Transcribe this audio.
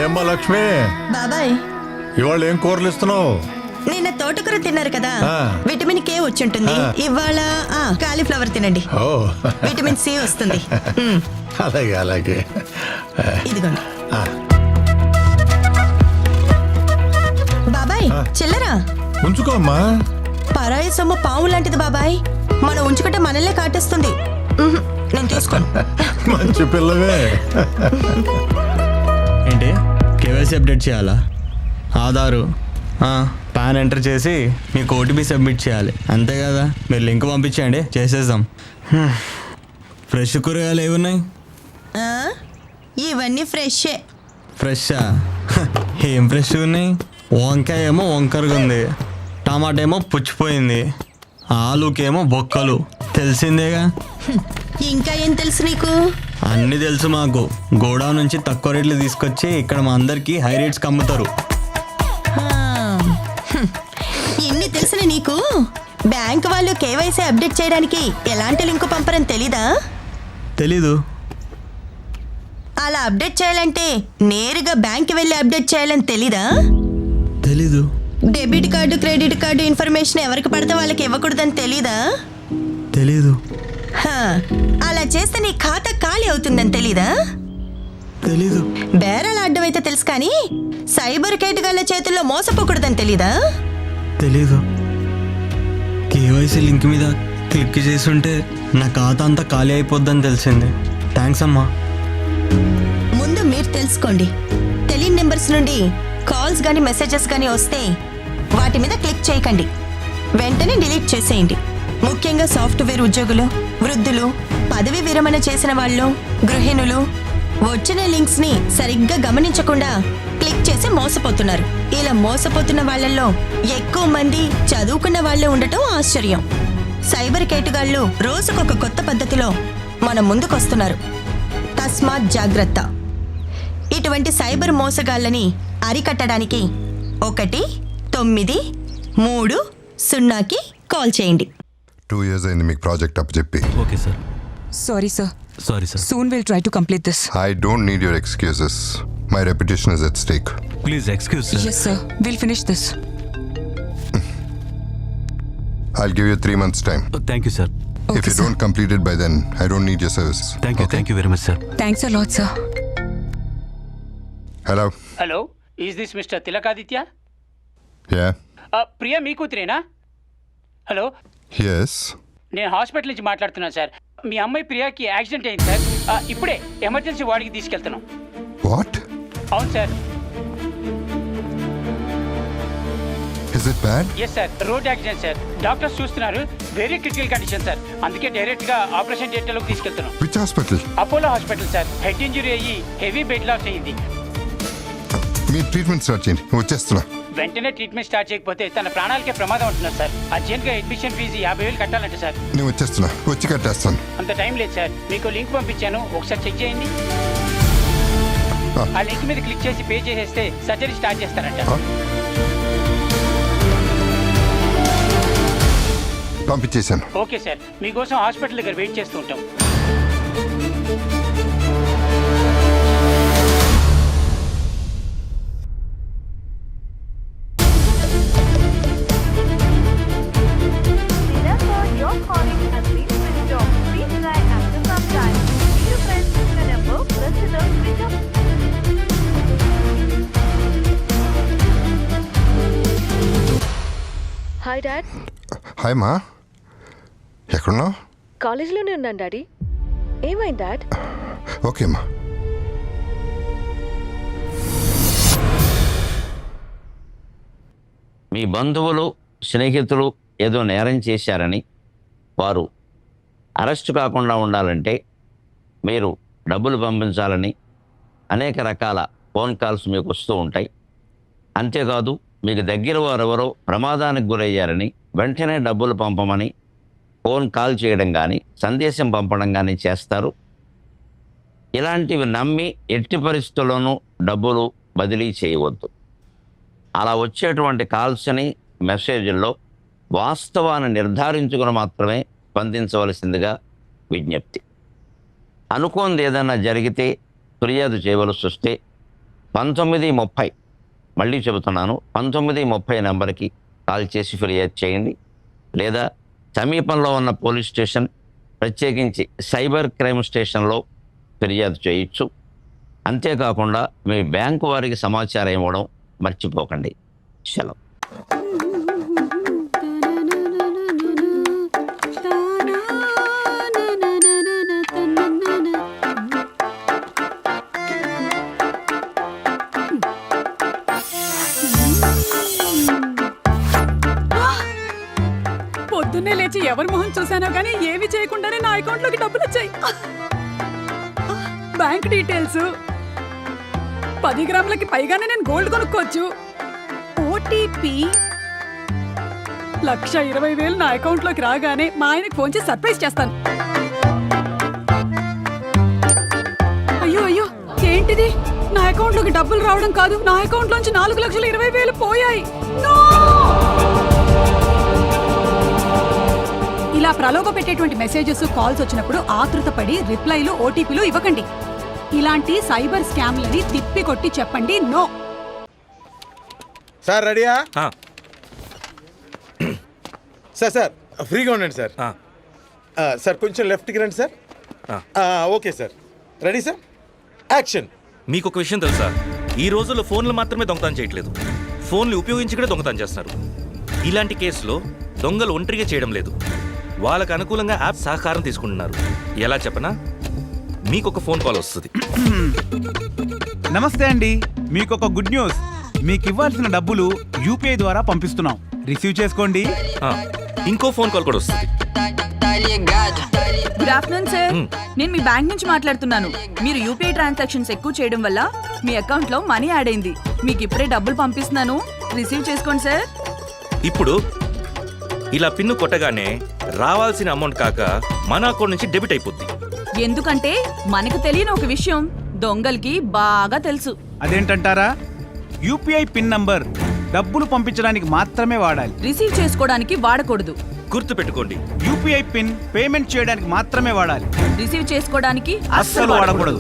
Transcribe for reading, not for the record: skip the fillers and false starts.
ఏమ్మా లక్ష్మి, బాబాయ్ ఇవాళ ఏం కూరలు ఇస్తున్నావు? నిన్న తోటకూర తిన్నారు కదా, విటమిన్ కే వచ్చి ఉంటుంది. ఇవాళ కాలీఫ్లవర్ తినండి, విటమిన్ సి వస్తుంది. అలాగే అలాగే. ఇదిగోండి బాబాయ్. చిల్లరా ఉంచుకో అమ్మా. పరాయి సొమ్ము పాము లాంటిది బాబాయ్, మనం ఉంచుకుంటే మనల్నే కాటేస్తుంది. నేను తీసుకోను. మంచి పిల్లవే. ఏంటి కేవైసీ అప్డేట్ చేయాలా? ఆధారు పాన్ ఎంటర్ చేసి మీకు ఓటీపీ సబ్మిట్ చేయాలి, అంతే కదా? మీరు లింక్ పంపించండి, చేసేద్దాం. ఫ్రెష్ కూరగాయలు ఏమున్నాయి? ఇవన్నీ ఫ్రెషే. ఫ్రెషా? ఏం ఫ్రెష్ ఉన్నాయి? వంకాయ ఏమో వంకరగా ఉంది, టమాటా ఏమో పుచ్చిపోయింది, ఆలుకేమో బొక్కలు. తెలిసిందేగా. ఇంకా ఏం తెలుసు నీకు? అన్నీ తెలుసు మాకు. గోడౌన్ నుంచి తక్కువ రేట్లు తీసుకొచ్చి ఇక్కడ మా అందరికి హై రేట్స్కి అమ్ముతారు. ఇన్ని తెలిసిన నీకు బ్యాంక్ వాళ్ళు కేవైసీ అప్డేట్ చేయడానికి ఎలాంటి లింకు పంపరని తెలీదా? తెలీదు. అలా అప్డేట్ చేయాలంటే నేరుగా బ్యాంక్ వెళ్ళి అప్డేట్ చేయాలని తెలీదా? తెలీదు. Debit card credit card information ఎవరికి పడితే వాళ్ళకి ఇవ్వకూడదని తెలీదా? తెలీదు. అలా చేస్తే నీ ఖాతా ఖాళీ అవుతుందని తెలీదా? తెలీదు. బేరాల అడ్డం అయితే తెలుసు, కానీ సైబర్ కేటగాళ్ళ చేతుల్లో మోసపోకూడదని తెలీదా? తెలీదు. కేవైసీ లింక్ మీద క్లిక్ చేసుంటే నా ఖాతా అంతా ఖాళీ అయిపోద్దని తెలిసింది. థ్యాంక్స్ అమ్మా. ముందు మీరు తెలుసుకోండి. తెలియని నెంబర్స్ నుండి కాల్స్ కానీ మెసేజెస్ కానీ వస్తే వాటి మీద క్లిక్ చేయకండి, వెంటనే డిలీట్ చేసేయండి. ముఖ్యంగా సాఫ్ట్వేర్ ఉద్యోగులు, వృద్ధులు, పదవి విరమణ చేసిన వాళ్ళు, గృహిణులు వచ్చిన లింక్స్ ని సరిగ్గా గమనించకుండా క్లిక్ చేసి మోసపోతున్నారు. ఇలా మోసపోతున్న వాళ్ళల్లో ఎక్కువ మంది చదువుకున్న వాళ్లే ఉండటం ఆశ్చర్యం. సైబర్ కేటుగాళ్లు రోజుకొక కొత్త పద్ధతిలో మన ముందుకొస్తున్నారు. తస్మాత్ జాగ్రత్త. ఇటువంటి సైబర్ మోసగాళ్ళని అరికట్టడానికి 193 కాల్ చేయండి. 2 years అయింది మీకు ప్రాజెక్ట్ అప్ చెప్పి. Okay sir. Sorry, sir. Sorry, sir. Soon we'll try to complete this. I don't need your excuses. My reputation is at stake. Please excuse, sir. Yes, sir. We'll finish this. I'll give you 3 months time. Thank you, sir. Okay, If you sir. don't complete it by then, I don't need your services. Thank you. Okay? Thank you very much, sir. Thanks a lot, sir. Hello. Hello, is this Mister Tilakaditya? Yeah. Priya మీ కూతురేనా? Hello, Yes. నేను hospital నుంచి మాట్లాడుతున్నాను sir. మీ అమ్మాయి ప్రియాకి accident అయింది sir. ఇప్పుడే ఎమర్జెన్సీ వార్డుకి తీసుకెళ్తున్నాం. What? అవును sir. Is it bad? Yes sir, road accident sir. Doctors చూస్తున్నారు, వెరీ క్రిటికల్ కండిషన్ సార్. అందుకే డైరెక్ట్గా ఆపరేషన్ థియేటర్లోకి తీసుకెళ్తున్నాం. Which hospital? Apollo hospital sir. Head injury అయ్యి హెవీ బెడ్ లాస్ అయ్యింది. మీ ట్రీట్మెంట్ స్టార్ట్ చేయండి, వచ్చేస్తున్నా. వెంటనే ట్రీట్మెంట్ స్టార్ట్ చేయకపోతే తన ప్రాణాలకే ప్రమాదం ఉంటున్నారు సార్. అర్జెంట్గా అడ్మిషన్ ఫీజు 50,000 కట్టాలంటే సార్. నేను వచ్చేస్తున్నా, వచ్చి కట్టేస్తాను. అంత టైం లేదు సార్. మీకు లింక్ పంపించాను, ఒకసారి చెక్ చేయండి. ఆ లింక్ మీద క్లిక్ చేసి పే చేసేస్తే సర్జరీ స్టార్ట్ చేస్తారంట. పంపించేశాను. ఓకే సార్, మీకోసం హాస్పిటల్ దగ్గర వెయిట్ చేస్తూ ఉంటాం. Hi dad. హాయ్ మా, ఎక్కడున్నావు? కాలేజీలోనే ఉన్నాను డాడీ. ఏమైంది డాడ్? ఓకే మా. మీ బంధువులు స్నేహితులు ఏదో నేరం చేశారని వారు అరెస్టు కాకుండా ఉండాలంటే మీరు డబ్బులు పంపించాలని అనేక రకాల ఫోన్ కాల్స్ మీకు వస్తూ ఉంటాయి. అంతేకాదు, మీకు దగ్గర వారెవరో ప్రమాదానికి గురయ్యారని వెంటనే డబ్బులు పంపమని ఫోన్ కాల్ చేయడం కానీ సందేశం పంపడం కానీ చేస్తారు. ఇలాంటివి నమ్మి ఎట్టి పరిస్థితుల్లోనూ డబ్బులు బదిలీ చేయవద్దు. అలా వచ్చేటువంటి కాల్స్ని మెసేజ్ల్లో వాస్తవాన్ని నిర్ధారించుకుని మాత్రమే స్పందించవలసిందిగా విజ్ఞప్తి. అనుకోనిది ఏదైనా జరిగితే ఫిర్యాదు చేయవలసి వస్తే 1930 మళ్ళీ చెబుతున్నాను 1930 నెంబర్కి కాల్ చేసి ఫిర్యాదు చేయండి, లేదా సమీపంలో ఉన్న పోలీస్ స్టేషన్ ప్రత్యేకించి సైబర్ క్రైమ్ స్టేషన్లో ఫిర్యాదు చేయొచ్చు. అంతేకాకుండా మీ బ్యాంకు వారికి సమాచారం ఇవ్వడం మర్చిపోకండి. సెలవు. పొద్దున్నే లేచి ఎవరి మొహం చూసానో కానీ ఏమి చేయకుండానే నా అకౌంట్లోకి డబ్బులు వచ్చాయి. బ్యాంక్ డీటెయిల్స్, 10 గ్రాములకి పైగానే నేను గోల్డ్ కొనుక్కోవచ్చు. ఓటీపీ 1,20,000 నా అకౌంట్లోకి రాగానే మా ఆయనకి ఫోన్ చేసి సర్ప్రైజ్ చేస్తాను. అయ్యో అయ్యో, ఏంటిది? నా అకౌంట్లోకి డబ్బులు రావడం కాదు, నా అకౌంట్లోంచి 4,20,000 పోయాయి. No! ఇలా ప్రలోభ పెట్టేటువంటి మెసేజెస్, కాల్స్ వచ్చినప్పుడు ఆతృతపడి రిప్లైలు, ఓటీపీలు ఇవ్వకండి. ఇలాంటి సైబర్ స్కామ్లని తిప్పి కొట్టి చెప్పండి నో. సార్ రెడీయా? సార్ ఫ్రీగా ఉండండి సార్. సార్ కొంచెం లెఫ్ట్కి రండి sir. Okay sir, ready sir, action. మీకు ఒక విషయం తెలుసా, ఈ రోజుల్లో ఫోన్లు మాత్రమే దొంగతనం చేయట్లేదు, ఫోన్లు ఉపయోగించి కూడా దొంగతనం చేస్తున్నారు. ఇలాంటి కేసులో దొంగలు ఒంటరిగా చేయడం లేదు, వాళ్ళకు అనుకూలంగా యాప్ సహకారం తీసుకుంటున్నారు. ఎలా చెప్పనా, మీకు ఒక ఫోన్ కాల్ వస్తుంది. నమస్తే అండి, మీకు ఒక గుడ్ న్యూస్. మీకు ఇవ్వాల్సిన డబ్బులు యూపీఐ ద్వారా పంపిస్తున్నాం, రిసీవ్ చేసుకోండి. ఇంకో ఫోన్ కాల్ కూడా వస్తుంది. గుడ్ ఆఫ్టర్నూన్ సార్, నేను మీ బ్యాంక్ నుంచి మాట్లాడుతున్నాను. మీరు యూపీఐ ట్రాన్సాక్షన్స్ ఎక్కువ చేయడం వల్ల మీ అకౌంట్ లో మనీ యాడ్ అయింది. మీకు ఇప్పుడే డబ్బులు పంపిస్తున్నాను, రిసీవ్ చేసుకోండి సార్. ఇప్పుడు ఇలా పిన్ను కొట్టగానే రావాల్సిన అమౌంట్ కాక మన అకౌంట్ నుంచి డెబిట్ అయిపోద్ది. ఎందుకంటే మనకు తెలియని ఒక విషయం దొంగలకి బాగా తెలుసు. అదేంటంటారా? యూపీఐ పిన్ నంబర్ డబ్బులు పంపించడానికి మాత్రమే వాడాలి, రిసీవ్ చేసుకోవడానికి వాడకూడదు. గుర్తు పెట్టుకోండి, యూపీఐ పిన్ పేమెంట్ చేయడానికి మాత్రమే వాడాలి, రిసీవ్ చేసుకోవడానికి అస్సలు వాడకూడదు.